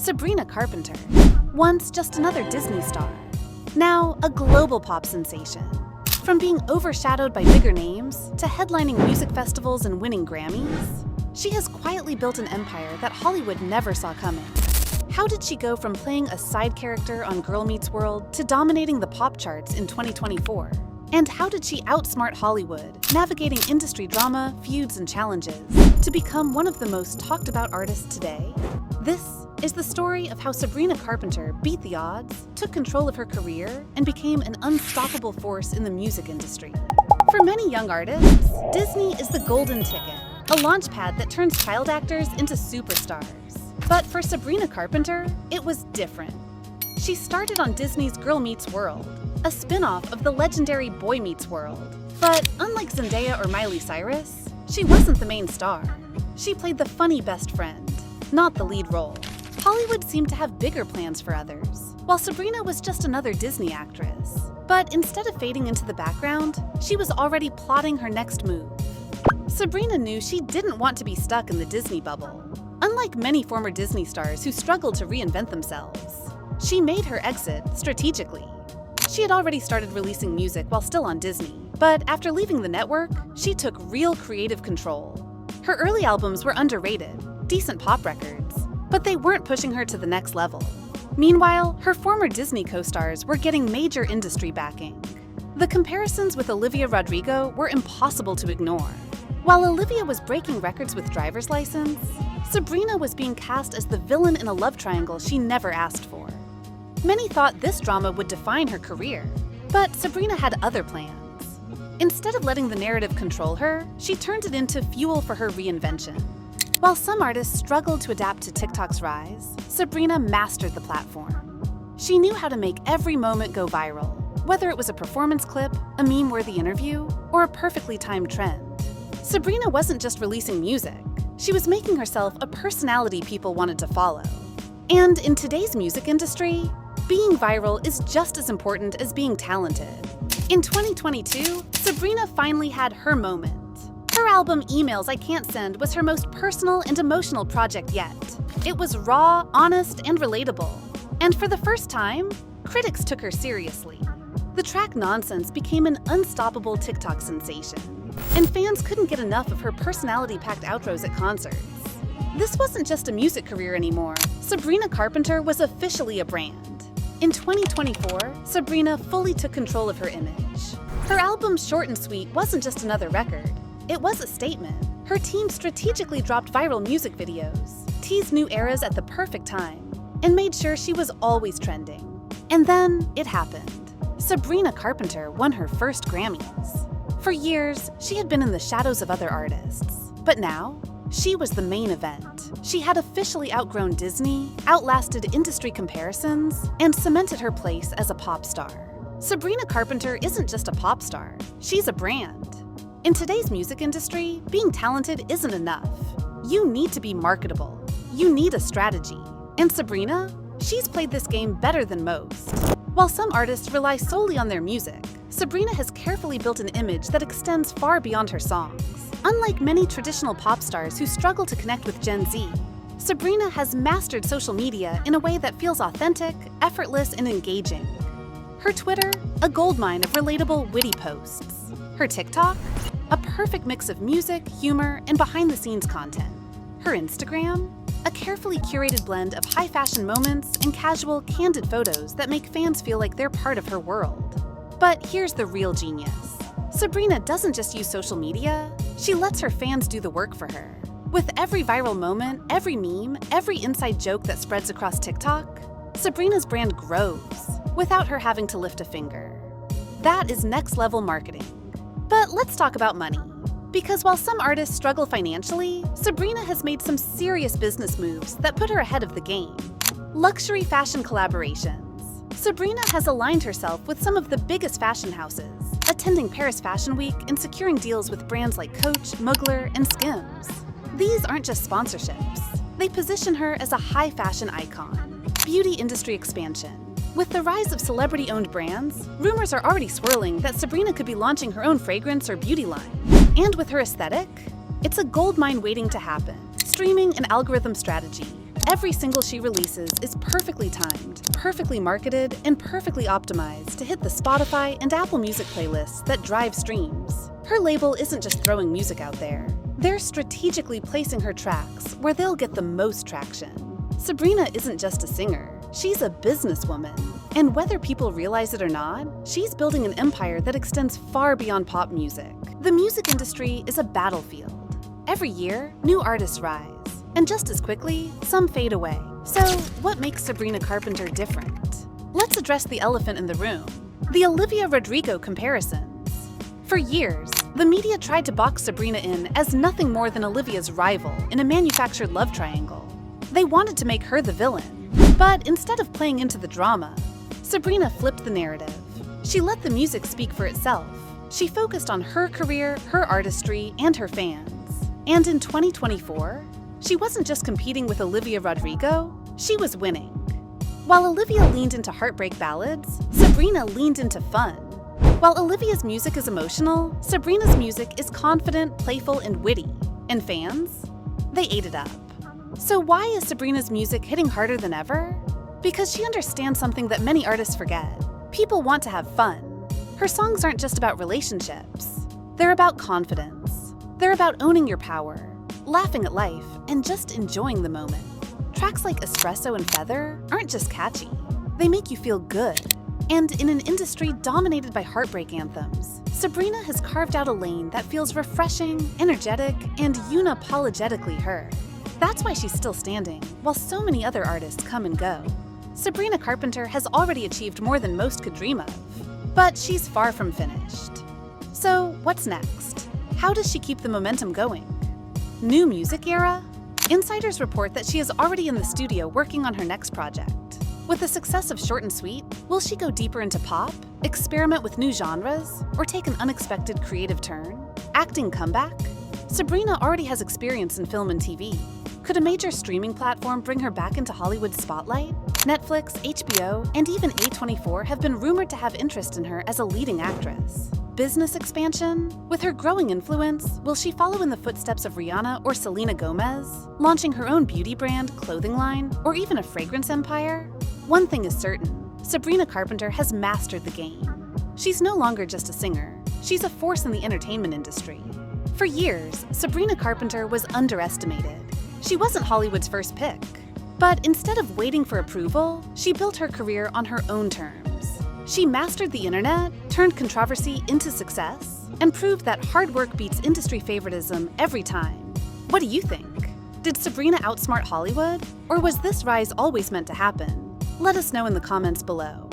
Sabrina Carpenter, once just another Disney star, now a global pop sensation. From being overshadowed by bigger names to headlining music festivals and winning Grammys, she has quietly built an empire that Hollywood never saw coming. How did she go from playing a side character on Girl Meets World to dominating the pop charts in 2024? And how did she outsmart Hollywood, navigating industry drama, feuds, and challenges, to become one of the most talked about artists today? This is the story of how Sabrina Carpenter beat the odds, took control of her career, and became an unstoppable force in the music industry. For many young artists, Disney is the golden ticket, a launchpad that turns child actors into superstars. But for Sabrina Carpenter, it was different. She started on Disney's Girl Meets World, a spin-off of the legendary Boy Meets World. But unlike Zendaya or Miley Cyrus, she wasn't the main star. She played the funny best friend, not the lead role. Hollywood seemed to have bigger plans for others, while Sabrina was just another Disney actress. But instead of fading into the background, she was already plotting her next move. Sabrina knew she didn't want to be stuck in the Disney bubble. Unlike many former Disney stars who struggled to reinvent themselves, she made her exit strategically. She had already started releasing music while still on Disney, but after leaving the network, she took real creative control. Her early albums were underrated, decent pop records, but they weren't pushing her to the next level. Meanwhile, her former Disney co-stars were getting major industry backing. The comparisons with Olivia Rodrigo were impossible to ignore. While Olivia was breaking records with Driver's License, Sabrina was being cast as the villain in a love triangle she never asked for. Many thought this drama would define her career, but Sabrina had other plans. Instead of letting the narrative control her, she turned it into fuel for her reinvention. While some artists struggled to adapt to TikTok's rise, Sabrina mastered the platform. She knew how to make every moment go viral, whether it was a performance clip, a meme-worthy interview, or a perfectly timed trend. Sabrina wasn't just releasing music, she was making herself a personality people wanted to follow. And in today's music industry, being viral is just as important as being talented. In 2022, Sabrina finally had her moment. Her album Emails I Can't Send was her most personal and emotional project yet. It was raw, honest, and relatable. And for the first time, critics took her seriously. The track Nonsense became an unstoppable TikTok sensation, and fans couldn't get enough of her personality-packed outros at concerts. This wasn't just a music career anymore. Sabrina Carpenter was officially a brand. In 2024, Sabrina fully took control of her image. Her album Short and Sweet wasn't just another record. It was a statement. Her team strategically dropped viral music videos, teased new eras at the perfect time, and made sure she was always trending. And then it happened. Sabrina Carpenter won her first Grammys. For years, she had been in the shadows of other artists, but now, she was the main event. She had officially outgrown Disney, outlasted industry comparisons, and cemented her place as a pop star. Sabrina Carpenter isn't just a pop star, she's a brand. In today's music industry, being talented isn't enough. You need to be marketable. You need a strategy. And Sabrina, she's played this game better than most. While some artists rely solely on their music, Sabrina has carefully built an image that extends far beyond her songs. Unlike many traditional pop stars who struggle to connect with Gen Z, Sabrina has mastered social media in a way that feels authentic, effortless, and engaging. Her Twitter, a goldmine of relatable, witty posts. Her TikTok, a perfect mix of music, humor, and behind-the-scenes content. Her Instagram, a carefully curated blend of high-fashion moments and casual, candid photos that make fans feel like they're part of her world. But here's the real genius. Sabrina doesn't just use social media, she lets her fans do the work for her. With every viral moment, every meme, every inside joke that spreads across TikTok, Sabrina's brand grows without her having to lift a finger. That is next-level marketing. But let's talk about money. Because while some artists struggle financially, Sabrina has made some serious business moves that put her ahead of the game. Luxury fashion collaborations. Sabrina has aligned herself with some of the biggest fashion houses, attending Paris Fashion Week and securing deals with brands like Coach, Mugler, and Skims. These aren't just sponsorships. They position her as a high-fashion icon. Beauty industry expansion. With the rise of celebrity-owned brands, rumors are already swirling that Sabrina could be launching her own fragrance or beauty line. And with her aesthetic, it's a goldmine waiting to happen. Streaming and algorithm strategy. Every single she releases is perfectly timed, perfectly marketed, and perfectly optimized to hit the Spotify and Apple Music playlists that drive streams. Her label isn't just throwing music out there. They're strategically placing her tracks where they'll get the most traction. Sabrina isn't just a singer, she's a businesswoman. And whether people realize it or not, she's building an empire that extends far beyond pop music. The music industry is a battlefield. Every year, new artists rise. And just as quickly, some fade away. So, what makes Sabrina Carpenter different? Let's address the elephant in the room, the Olivia Rodrigo comparisons. For years, the media tried to box Sabrina in as nothing more than Olivia's rival in a manufactured love triangle. They wanted to make her the villain. But instead of playing into the drama, Sabrina flipped the narrative. She let the music speak for itself. She focused on her career, her artistry, and her fans. And in 2024, she wasn't just competing with Olivia Rodrigo, she was winning. While Olivia leaned into heartbreak ballads, Sabrina leaned into fun. While Olivia's music is emotional, Sabrina's music is confident, playful, and witty. And fans? They ate it up. So why is Sabrina's music hitting harder than ever? Because she understands something that many artists forget. People want to have fun. Her songs aren't just about relationships. They're about confidence. They're about owning your power, laughing at life, and just enjoying the moment. Tracks like Espresso and Feather aren't just catchy, they make you feel good. And in an industry dominated by heartbreak anthems, Sabrina has carved out a lane that feels refreshing, energetic, and unapologetically her. That's why she's still standing, while so many other artists come and go. Sabrina Carpenter has already achieved more than most could dream of, but she's far from finished. So what's next? How does she keep the momentum going? New music era? Insiders report that she is already in the studio working on her next project. With the success of Short and Sweet, will she go deeper into pop, experiment with new genres, or take an unexpected creative turn? Acting comeback? Sabrina already has experience in film and TV. Could a major streaming platform bring her back into Hollywood's spotlight? Netflix, HBO, and even A24 have been rumored to have interest in her as a leading actress. Business expansion? With her growing influence, will she follow in the footsteps of Rihanna or Selena Gomez, launching her own beauty brand, clothing line, or even a fragrance empire? One thing is certain, Sabrina Carpenter has mastered the game. She's no longer just a singer, she's a force in the entertainment industry. For years, Sabrina Carpenter was underestimated. She wasn't Hollywood's first pick. But instead of waiting for approval, she built her career on her own terms. She mastered the internet, turned controversy into success, and proved that hard work beats industry favoritism every time. What do you think? Did Sabrina outsmart Hollywood? Or was this rise always meant to happen? Let us know in the comments below.